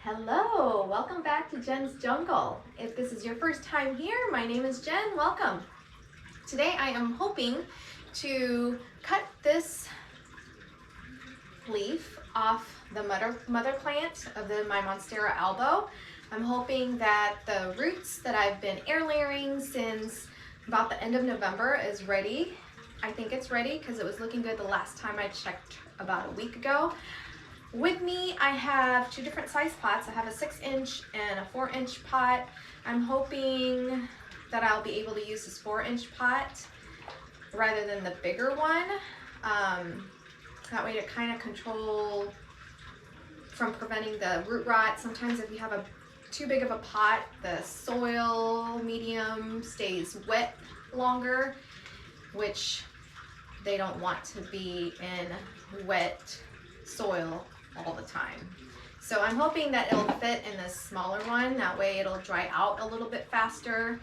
Hello, welcome back to Jen's Jungle. If this is your first time here, my name is Jen, welcome. Today I am hoping to cut this leaf off the mother plant of my Monstera Albo. I'm hoping that the roots that I've been air layering since about the end of November is ready. I think it's ready because it was looking good the last time I checked about a week ago. With me, I have two different size pots. I have a 6-inch and a 4-inch pot. I'm hoping that I'll be able to use this 4-inch pot rather than the bigger one. That way to kind of control from preventing the root rot. Sometimes if you have too big of a pot, the soil medium stays wet longer, which they don't want to be in wet soil all the time. So I'm hoping that it'll fit in this smaller one. That way it'll dry out a little bit faster.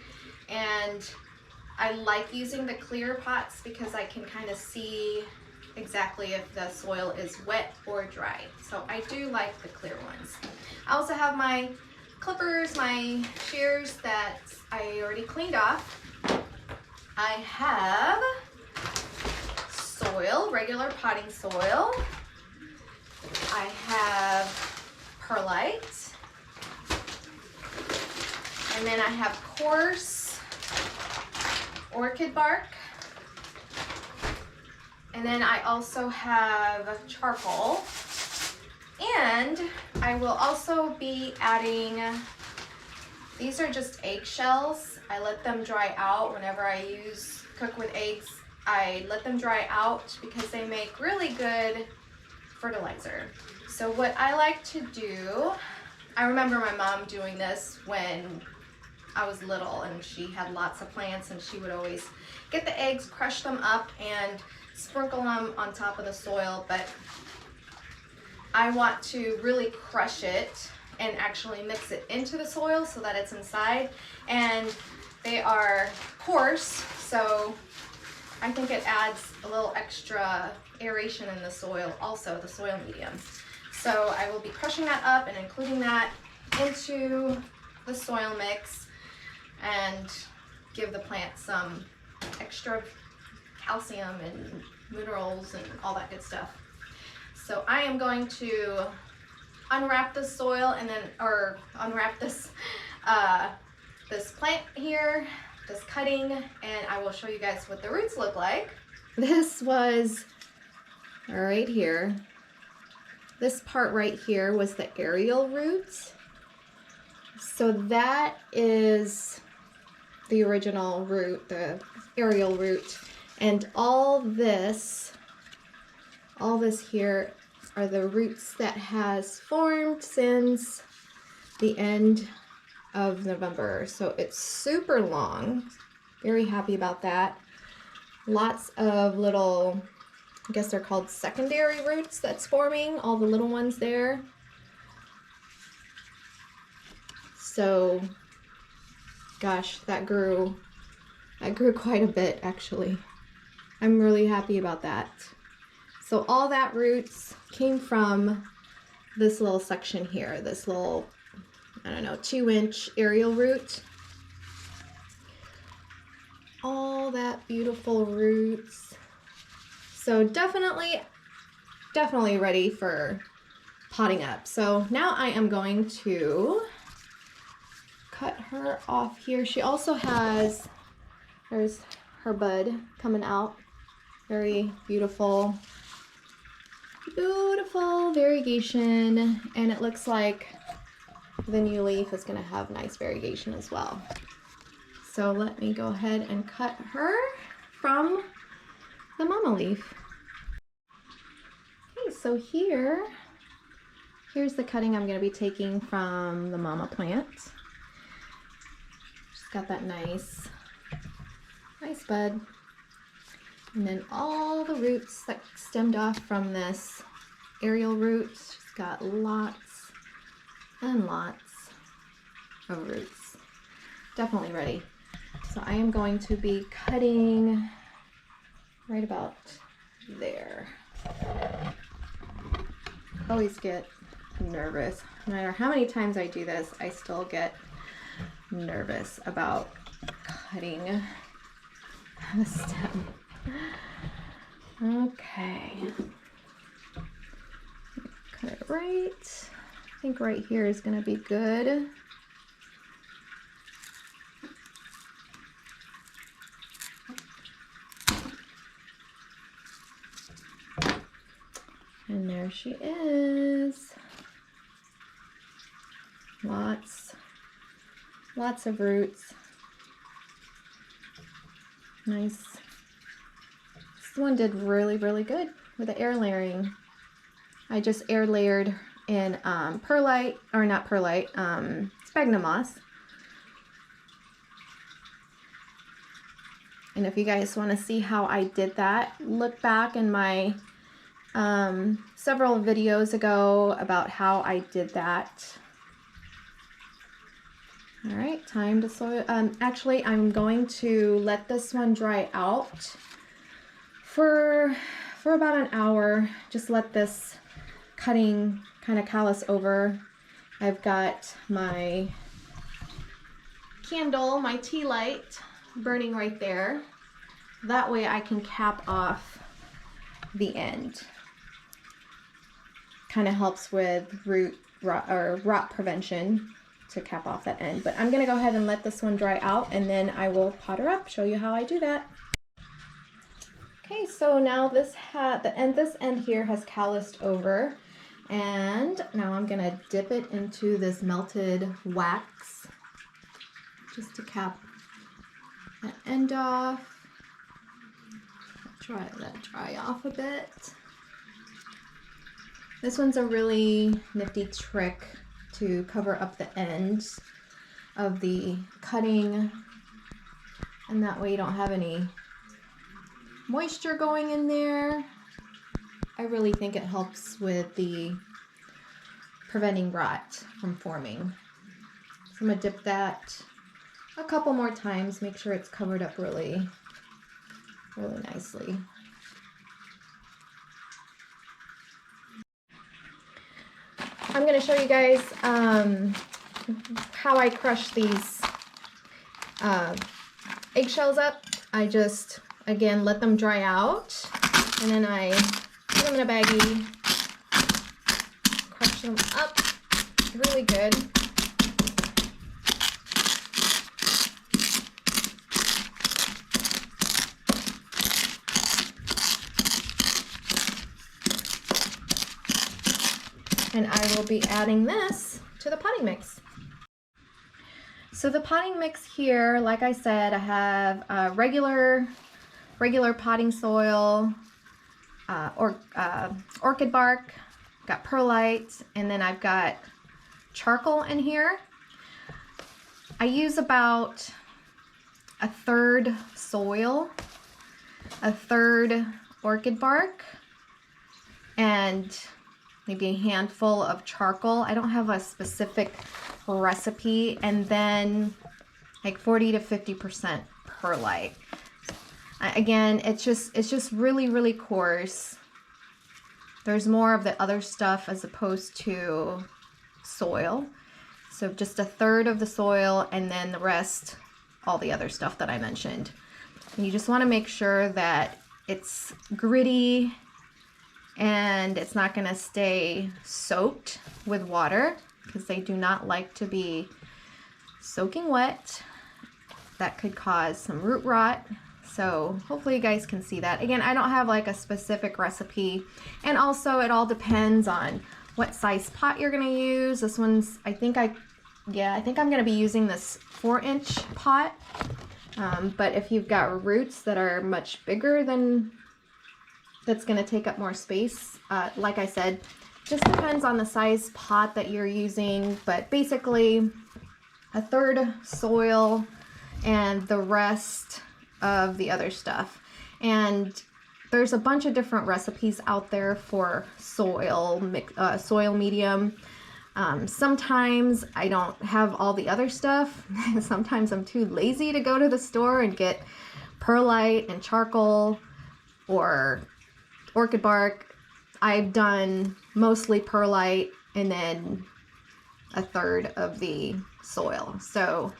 And I like using the clear pots because I can kind of see exactly if the soil is wet or dry. So I do like the clear ones. I also have my clippers, my shears that I already cleaned off. I have soil, regular potting soil. I have perlite, and then I have coarse orchid bark, and then I also have charcoal, and I will also be adding, these are just eggshells. I let them dry out whenever I cook with eggs. I let them dry out because they make really good fertilizer. So what I like to do, I remember my mom doing this when I was little and she had lots of plants, and she would always get the eggs, crush them up and sprinkle them on top of the soil. But I want to really crush it and actually mix it into the soil so that it's inside, and they are coarse, so I think it adds a little extra aeration in the soil, also the soil medium. So I will be crushing that up and including that into the soil mix and give the plant some extra calcium and minerals and all that good stuff. So I am going to unwrap the soil and then, or unwrap this this plant here, this cutting, and I will show you guys what the roots look like. This was right here. This part right here was the aerial root. So that is the original root, the aerial root. And all this here are the roots that has formed since the end of November. So it's super long. Very happy about that. Lots of little, I guess they're called secondary roots that's forming, all the little ones there. So gosh, that grew quite a bit actually. I'm really happy about that. So all that roots came from this little section here, this little, I don't know, 2-inch aerial root. All that beautiful roots. So definitely ready for potting up. So now I am going to cut her off here. She also has, there's her bud coming out. Very beautiful. Beautiful variegation, and it looks like the new leaf is going to have nice variegation as well. So let me go ahead and cut her from the mama leaf. Okay, so here's the cutting I'm going to be taking from the mama plant. She's got that nice bud. And then all the roots that stemmed off from this aerial root. She's got lots and lots of roots. Definitely ready. So I am going to be cutting right about there. Always get nervous. No matter how many times I do this, I still get nervous about cutting the stem. Okay. Cut it right. I think right here is going to be good. And there she is. Lots of roots. Nice. This one did really good with the air layering. I just air layered in perlite, or not perlite, sphagnum moss. And if you guys want to see how I did that, look back in my several videos ago about how I did that. All right, time to soil. Actually, I'm going to let this one dry out for about an hour. Just let this cutting kind of callus over. I've got my candle, my tea light, burning right there. That way I can cap off the end. Kind of helps with rot prevention to cap off that end. But I'm gonna go ahead and let this one dry out, and then I will pot her up, show you how I do that. Okay, so now this end here has calloused over, and now I'm gonna dip it into this melted wax just to cap that end off. Try that dry off a bit. This one's a really nifty trick to cover up the ends of the cutting, and that way you don't have any moisture going in there. I really think it helps with the preventing rot from forming. So I'm gonna dip that a couple more times, make sure it's covered up really nicely. I'm going to show you guys how I crush these eggshells up. I just, again, let them dry out, and then I put them in a baggie, crush them up really good. And I will be adding this to the potting mix. So the potting mix here, like I said, I have regular potting soil, orchid bark, got perlite, and then I've got charcoal in here. I use about a third soil, a third orchid bark, and maybe a handful of charcoal. I don't have a specific recipe, and then like 40 to 50% perlite. Again, it's just really coarse. There's more of the other stuff as opposed to soil. So just a third of the soil, and then the rest, all the other stuff that I mentioned. And you just want to make sure that it's gritty and it's not going to stay soaked with water, because they do not like to be soaking wet. That could cause some root rot. So hopefully you guys can see that. Again, I don't have like a specific recipe, and also it all depends on what size pot you're going to use. This one's, I think I'm going to be using this 4-inch pot. But if you've got roots that are much bigger than, that's going to take up more space, like I said, just depends on the size pot that you're using. But basically a third soil and the rest of the other stuff. And there's a bunch of different recipes out there for soil medium. Sometimes I don't have all the other stuff. Sometimes I'm too lazy to go to the store and get perlite and charcoal or orchid bark. I've done mostly perlite and then a third of the soil. So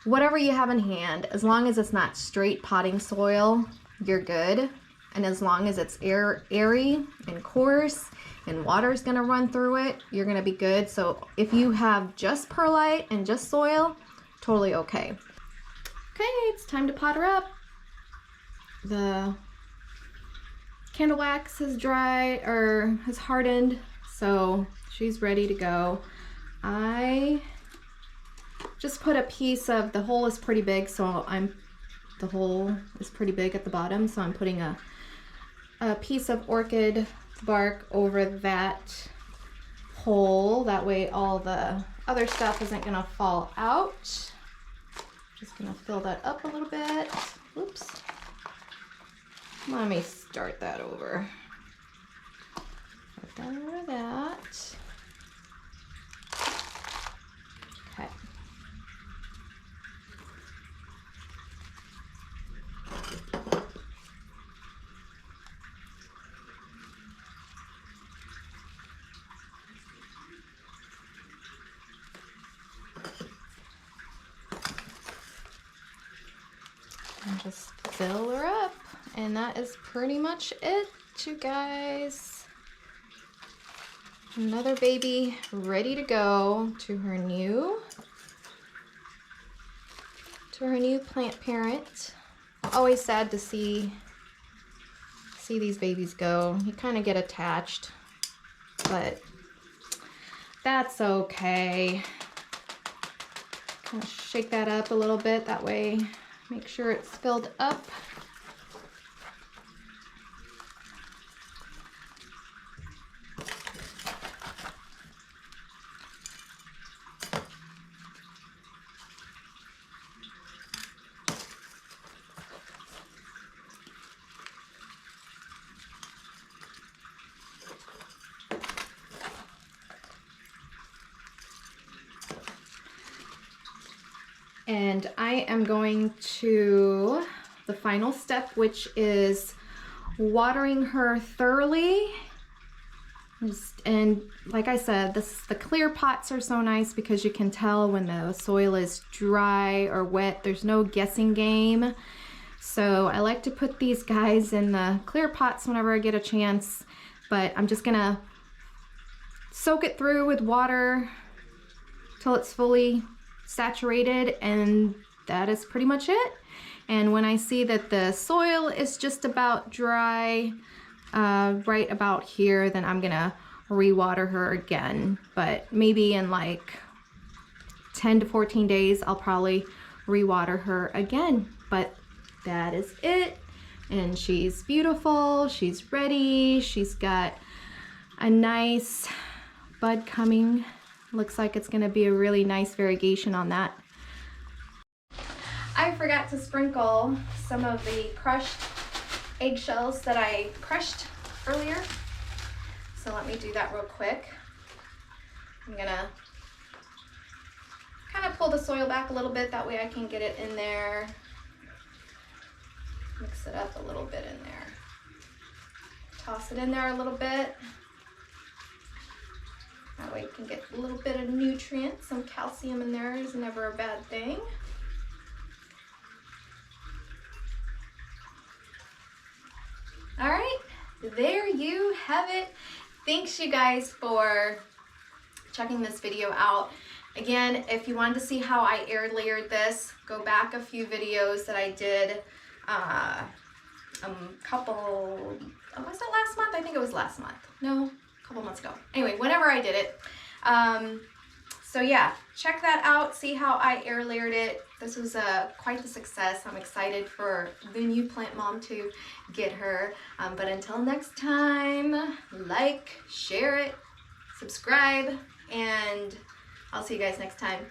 whatever you have in hand, as long as it's not straight potting soil, you're good. And as long as it's airy and coarse and water's gonna run through it, you're gonna be good. So if you have just perlite and just soil, totally okay. Okay, it's time to pot her up. The candle wax is dry, or has hardened, so she's ready to go. I just put a piece of, the hole is pretty big, so the hole is pretty big at the bottom, so I'm putting a piece of orchid bark over that hole. That way all the other stuff isn't gonna fall out. Just gonna fill that up a little bit. Oops. Let me start that over. Put that over that. Okay. And just fill her up, and that is pretty much it, you guys. Another baby ready to go to her new plant parent. Always sad to see these babies go. You kind of get attached, but that's okay. Kind of shake that up a little bit, that way make sure it's filled up. And I am going to the final step, which is watering her thoroughly. And like I said, the clear pots are so nice because you can tell when the soil is dry or wet. There's no guessing game. So I like to put these guys in the clear pots whenever I get a chance, but I'm just gonna soak it through with water till it's fully saturated, and that is pretty much it. And when I see that the soil is just about dry, right about here, then I'm gonna re-water her again. But maybe in like 10 to 14 days, I'll probably re-water her again. But that is it. And she's beautiful, she's ready, she's got a nice bud coming. Looks like it's gonna be a really nice variegation on that. I forgot to sprinkle some of the crushed eggshells that I crushed earlier. So let me do that real quick. I'm gonna kind of pull the soil back a little bit, that way I can get it in there. Mix it up a little bit in there. Toss it in there a little bit. That way you can get a little bit of nutrients. Some calcium in there is never a bad thing. All right, there you have it. Thanks you guys for checking this video out. Again, if you wanted to see how I air layered this, go back a few videos that I did couple, was it last month? I think it was last month. No, a couple months ago. Anyway, whenever I did it. So yeah, check that out, see how I air layered it. This was quite the success. I'm excited for the new plant mom to get her. But until next time, like, share it, subscribe, and I'll see you guys next time.